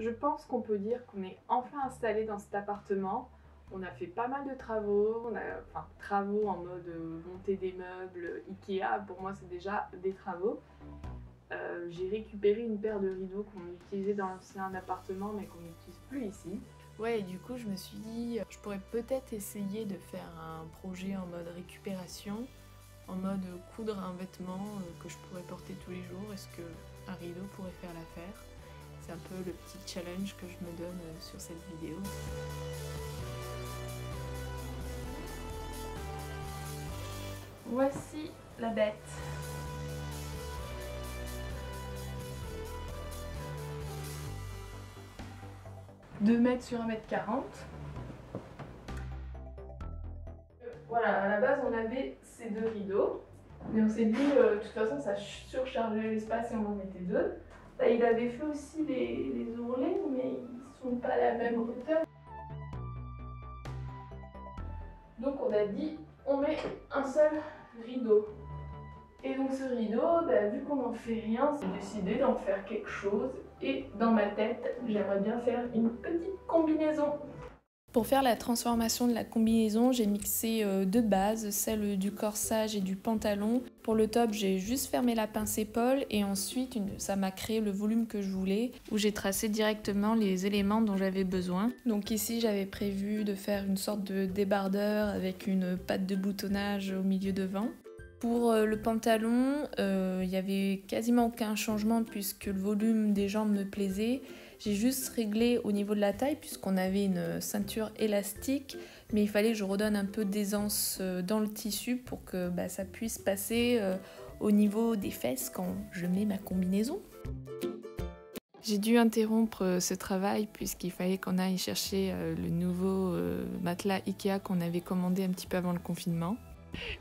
Je pense qu'on peut dire qu'on est enfin installé dans cet appartement. On a fait pas mal de travaux, travaux en mode montée des meubles, Ikea, pour moi c'est déjà des travaux. J'ai récupéré une paire de rideaux qu'on utilisait dans l'ancien appartement mais qu'on n'utilise plus ici. Ouais, et du coup je me suis dit, je pourrais peut-être essayer de faire un projet en mode récupération, en mode coudre un vêtement que je pourrais porter tous les jours. Est-ce qu'un rideau pourrait faire l'affaire? C'est un peu le petit challenge que je me donne sur cette vidéo. Voici la bête. « 2 mètres sur 1,40 m. Voilà, à la base on avait ces deux rideaux, mais on s'est dit de toute façon ça surchargeait l'espace et on en mettait deux. Là, il avait fait aussi les ourlets, mais ils sont pas à la même hauteur. Donc on a dit on met un seul rideau. Et donc ce rideau, vu qu'on n'en fait rien, c'est décidé d'en faire quelque chose. Et dans ma tête, j'aimerais bien faire une petite combinaison. Pour faire la transformation de la combinaison, j'ai mixé deux bases, celle du corsage et du pantalon. Pour le top, j'ai juste fermé la pince épaule et ensuite ça m'a créé le volume que je voulais, où j'ai tracé directement les éléments dont j'avais besoin. Donc ici, j'avais prévu de faire une sorte de débardeur avec une patte de boutonnage au milieu devant. Pour le pantalon, il n'y avait quasiment aucun changement puisque le volume des jambes me plaisait. J'ai juste réglé au niveau de la taille puisqu'on avait une ceinture élastique, mais il fallait que je redonne un peu d'aisance dans le tissu pour que ça puisse passer au niveau des fesses quand je mets ma combinaison. J'ai dû interrompre ce travail puisqu'il fallait qu'on aille chercher le nouveau matelas Ikea qu'on avait commandé un petit peu avant le confinement.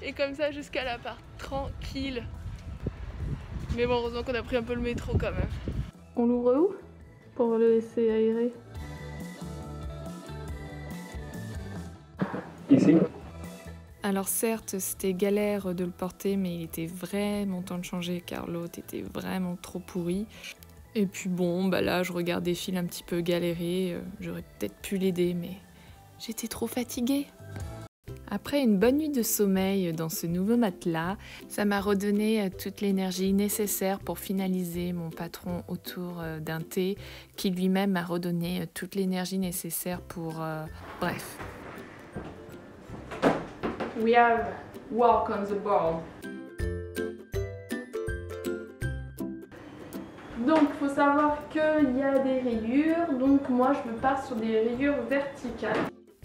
Et comme ça jusqu'à l'appart, tranquille. Mais bon, heureusement qu'on a pris un peu le métro quand même. On l'ouvre où? Pour le laisser aérer. Ici. Alors certes, c'était galère de le porter, mais il était vraiment temps de changer car l'autre était vraiment trop pourri. Et puis bon, là je regardais Phil un petit peu galérer, j'aurais peut-être pu l'aider, mais j'étais trop fatiguée. Après une bonne nuit de sommeil dans ce nouveau matelas, ça m'a redonné toute l'énergie nécessaire pour finaliser mon patron autour d'un thé qui lui-même m'a redonné toute l'énergie nécessaire pour... bref. We have walk on the board. Donc il faut savoir qu'il y a des rayures, donc moi je me pars sur des rayures verticales.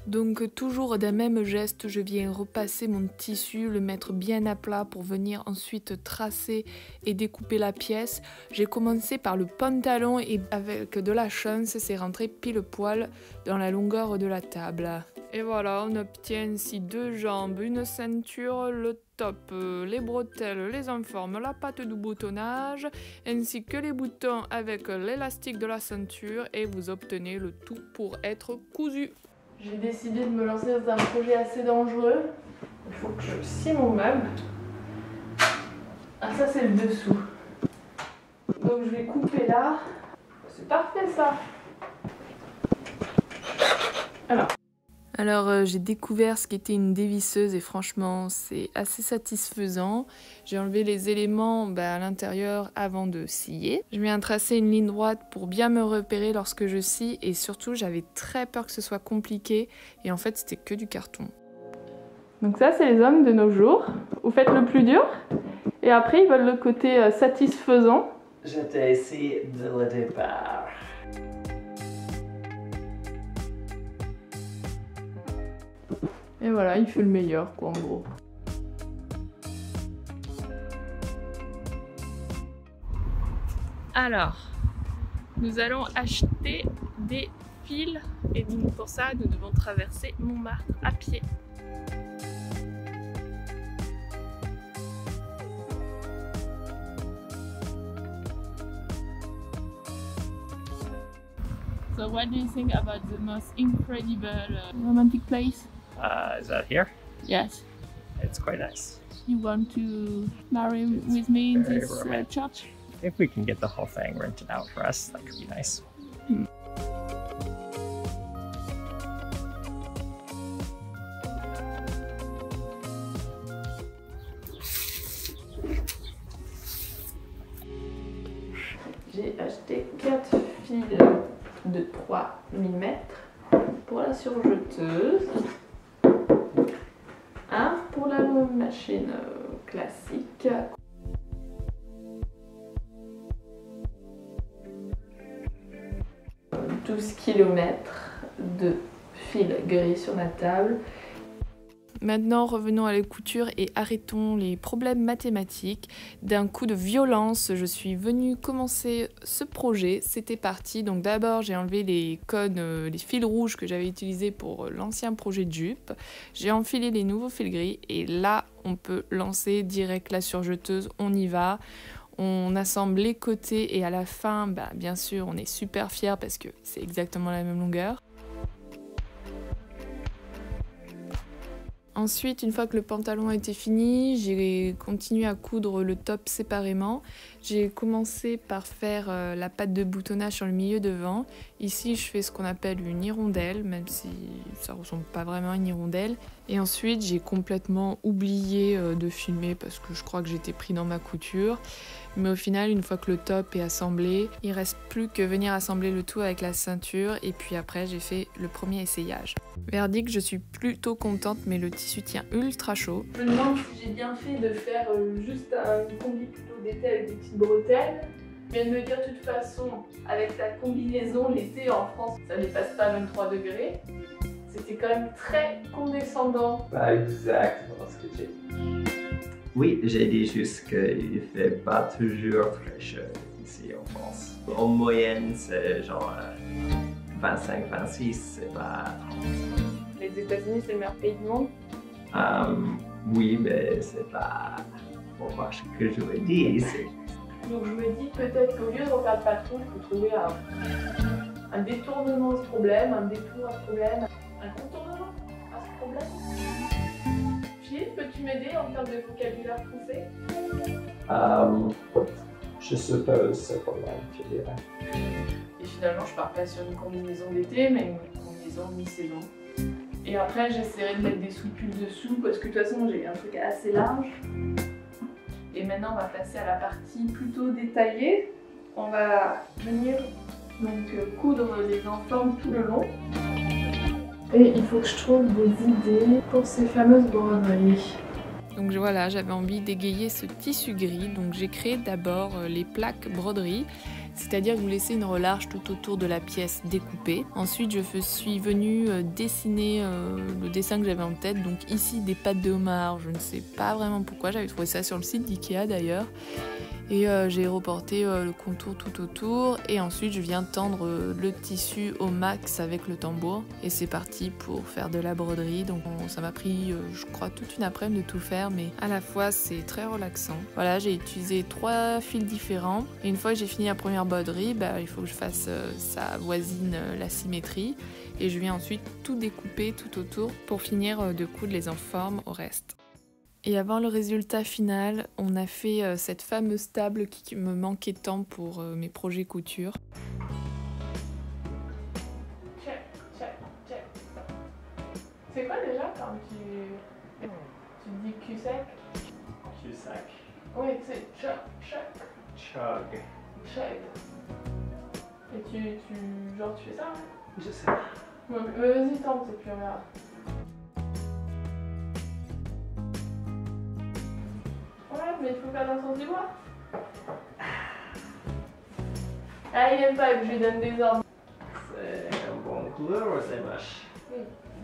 Donc toujours d'un même geste, je viens repasser mon tissu, le mettre bien à plat pour venir ensuite tracer et découper la pièce. J'ai commencé par le pantalon et avec de la chance, c'est rentré pile poil dans la longueur de la table. Et voilà, on obtient ainsi deux jambes, une ceinture, le top, les bretelles, les informes, la patte de boutonnage, ainsi que les boutons avec l'élastique de la ceinture et vous obtenez le tout pour être cousu. J'ai décidé de me lancer dans un projet assez dangereux. Il faut que je scie mon meuble. Ah, ça c'est le dessous. Donc je vais couper là. C'est parfait ça. Alors j'ai découvert ce qu'était une dévisseuse et franchement c'est assez satisfaisant. J'ai enlevé les éléments à l'intérieur avant de scier. Je viens tracer une ligne droite pour bien me repérer lorsque je scie et surtout j'avais très peur que ce soit compliqué et en fait c'était que du carton. Donc ça c'est les hommes de nos jours. Vous faites le plus dur et après ils veulent le côté satisfaisant. J'étais ici dès le départ. Et voilà, il fait le meilleur, quoi, en gros. Alors, nous allons acheter des fils et pour ça, nous devons traverser Montmartre à pied. So what do you think about the most incredible romantic place? Is that here? Yes. It's quite nice. You want to marry with me in Very this romantic. church? If we can get the whole thing rented out for us, that could be nice. fil de 3 mm pour la surjeteuse, un pour la machine classique. 12 km de fil gris sur la table. Maintenant, revenons à la couture et arrêtons les problèmes mathématiques. D'un coup de violence, je suis venue commencer ce projet. C'était parti. Donc d'abord, j'ai enlevé les cônes, les fils rouges que j'avais utilisés pour l'ancien projet de jupe. J'ai enfilé les nouveaux fils gris et là, on peut lancer direct la surjeteuse. On y va. On assemble les côtés et à la fin, bien sûr, on est super fiers parce que c'est exactement la même longueur. Ensuite, une fois que le pantalon a été fini, j'ai continué à coudre le top séparément. J'ai commencé par faire la patte de boutonnage sur le milieu devant. Ici, je fais ce qu'on appelle une hirondelle, même si ça ressemble pas vraiment à une hirondelle. Et ensuite, j'ai complètement oublié de filmer parce que je crois que j'étais pris dans ma couture. Mais au final, une fois que le top est assemblé, il reste plus que venir assembler le tout avec la ceinture. Et puis après, j'ai fait le premier essayage. Verdict, je suis plutôt contente, mais le tissu tient ultra chaud. Je me demande si j'ai bien fait de faire juste un combi plutôt d'été avec des petites bretelles. Je viens de me dire de toute façon, avec ta combinaison, l'été en France, ça dépasse pas 23 degrés. C'était quand même très condescendant. Pas exactement ce que j'ai dit. Oui, j'ai dit juste qu'il ne fait pas toujours très chaud ici en France. En moyenne, c'est genre 25-26, c'est pas 30. Les États-Unis, c'est le meilleur pays du monde. Oui, mais c'est pas pour moi ce que je veux dire. Donc je me dis peut-être qu'au lieu de refaire le patron, il faut trouver un détournement à ce problème, un détour à ce problème, un contournement à ce problème. Philippe, peux-tu m'aider en termes de vocabulaire français? Je suppose c'est pour moi, je dirais. Et finalement, je pars pas sur une combinaison d'été, mais une combinaison mi-saison. Et après, j'essaierai de mettre des soupules dessous parce que de toute façon, j'ai un truc assez large. Et maintenant, on va passer à la partie plutôt détaillée. On va venir donc coudre les ensembles tout le long. Et il faut que je trouve des idées pour ces fameuses broderies. Donc voilà, j'avais envie d'égayer ce tissu gris, donc j'ai créé d'abord les plaques broderie, c'est-à-dire que vous laissez une relarge tout autour de la pièce découpée. Ensuite, je suis venue dessiner le dessin que j'avais en tête, donc ici des pattes de homard, je ne sais pas vraiment pourquoi, j'avais trouvé ça sur le site d'Ikea d'ailleurs. Et j'ai reporté le contour tout autour et ensuite je viens tendre le tissu au max avec le tambour et c'est parti pour faire de la broderie. Donc ça m'a pris je crois toute une après-midi de tout faire, mais à la fois c'est très relaxant. Voilà, j'ai utilisé 3 fils différents et une fois que j'ai fini la première broderie, il faut que je fasse ça voisine la symétrie et je viens ensuite tout découper tout autour pour finir de coudre les enformes au reste. Et avant le résultat final, on a fait cette fameuse table qui me manquait tant pour mes projets couture. Check, check, check. C'est quoi déjà quand tu dis cul sec? Cul sec. Oui, c'est chug, chug. Chug. Chug. Et tu fais ça? Je sais. Mais vas-y, tente, c'est plus grave. Mais il faut faire dans le sens du bois. Ah, il aime pas que je lui donne des ordres. C'est un bon couleur ou c'est moche?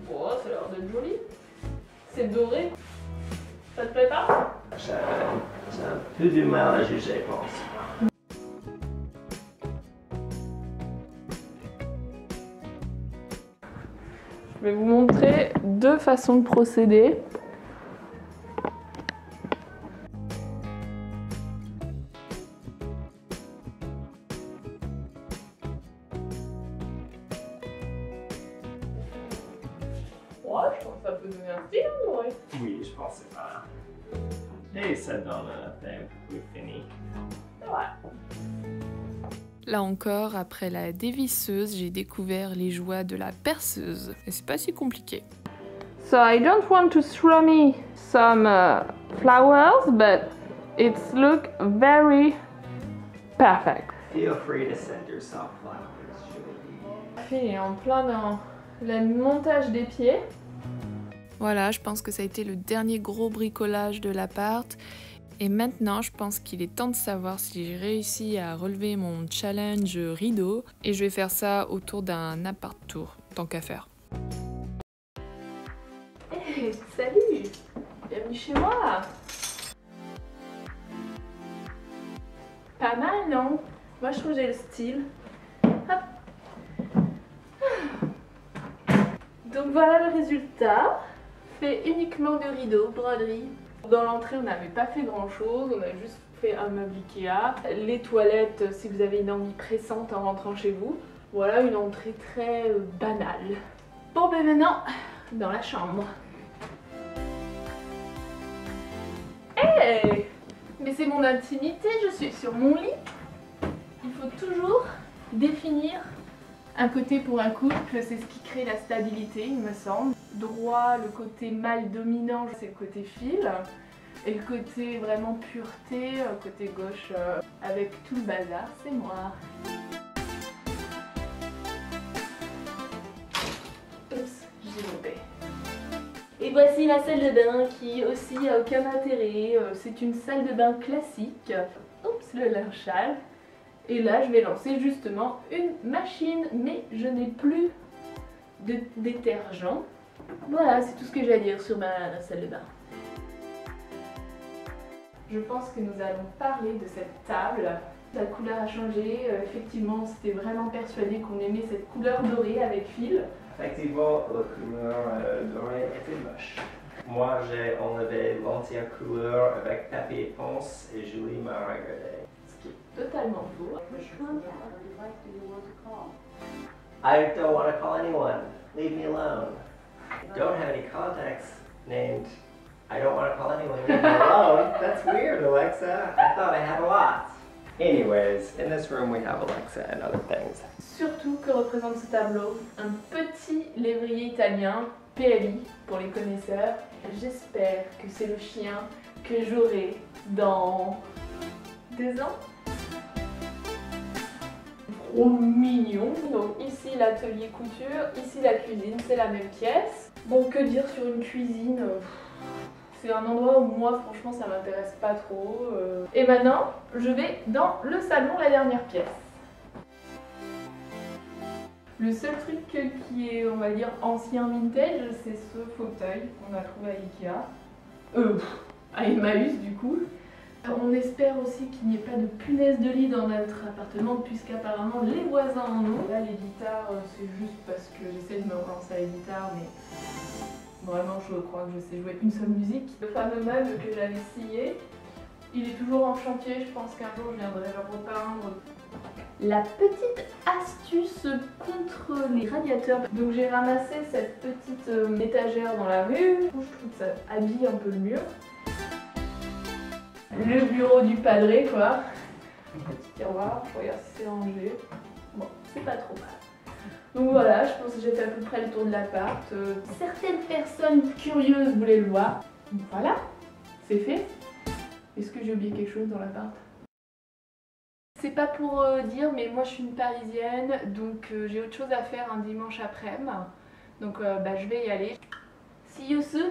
Bon, ça a l'air d'être joli. C'est doré. Ça te plaît pas? J'ai un peu du mal à juger, je pense. Je vais vous montrer 2 façons de procéder. Ouais, je pense que ça peut donner un style, hein, doré. Oui, je pense que c'est pas mal. Et ça donne un thème plus fini. Ouais. Là encore, après la dévisseuse, j'ai découvert les joies de la perceuse. Et c'est pas si compliqué. So I don't want to throw me some flowers, but it's look very perfect. Feel free to send yourself flowers. Phil est en plein dans le montage des pieds. Voilà, je pense que ça a été le dernier gros bricolage de l'appart. Et maintenant, je pense qu'il est temps de savoir si j'ai réussi à relever mon challenge rideau. Et je vais faire ça autour d'un appart tour, tant qu'à faire. Hey, salut! Bienvenue chez moi! Pas mal, non? Moi, je trouve que j'ai le style. Hop. Donc voilà le résultat. Fait uniquement de rideaux, broderie. Dans l'entrée, on n'avait pas fait grand chose, on a juste fait un meuble Ikea. Les toilettes, si vous avez une envie pressante en rentrant chez vous. Voilà, une entrée très banale. Bon, ben maintenant, dans la chambre. Hey! Mais c'est mon intimité, je suis sur mon lit. Il faut toujours définir un côté pour un couple, c'est ce qui crée la stabilité, il me semble. Droit, le côté mâle dominant, c'est le côté Phil. Et le côté vraiment pureté, côté gauche, avec tout le bazar, c'est moi. Oups, j'ai loupé. Et voici la salle de bain qui aussi a aucun intérêt. C'est une salle de bain classique. Oups, le linge sale. Et là, je vais lancer justement une machine, mais je n'ai plus de détergent. Voilà, c'est tout ce que j'ai à dire sur ma salle de bain. Je pense que nous allons parler de cette table. La couleur a changé. Effectivement, on s'était vraiment persuadé qu'on aimait cette couleur dorée avec Phil. Effectivement, la couleur dorée était moche. Moi, j'ai enlevé l'entière couleur avec papier éponge et Julie m'a regardé. Totalement faux. I don't want to call anyone. Leave me alone. Don't have any contacts named. I don't want to call anyone. Leave me alone. That's weird, Alexa. I thought I had a lot. Anyways, in this room we have Alexa and other things. Surtout que représente ce tableau un petit lévrier italien, PLI pour les connaisseurs. J'espère que c'est le chien que j'aurai dans 2 ans. Trop mignon. Donc ici l'atelier couture, ici la cuisine, c'est la même pièce. Bon, que dire sur une cuisine, c'est un endroit où moi franchement ça m'intéresse pas trop. Et maintenant je vais dans le salon, la dernière pièce. Le seul truc qui est, on va dire, ancien vintage, c'est ce fauteuil qu'on a trouvé à Ikea. À Emmaüs du coup. On espère aussi qu'il n'y ait pas de punaise de lit dans notre appartement puisqu'apparemment les voisins en ont. Là les guitares c'est juste parce que j'essaie de me relancer à la guitare mais vraiment je crois que je sais jouer une seule musique. Le fameux meuble que j'avais scié, il est toujours en chantier, je pense qu'un jour je viendrai le repeindre. La petite astuce contre les radiateurs. Donc j'ai ramassé cette petite étagère dans la rue, je trouve que ça habille un peu le mur. Le bureau du padré quoi. Petit tiroir, je regarde si c'est rangé. Bon, c'est pas trop mal. Donc voilà, je pense que j'ai fait à peu près le tour de l'appart. Certaines personnes curieuses voulaient le voir. Donc voilà, c'est fait. Est-ce que j'ai oublié quelque chose dans l'appart? C'est pas pour dire, mais moi je suis une Parisienne, donc j'ai autre chose à faire un dimanche après-midi. Donc je vais y aller. See you soon!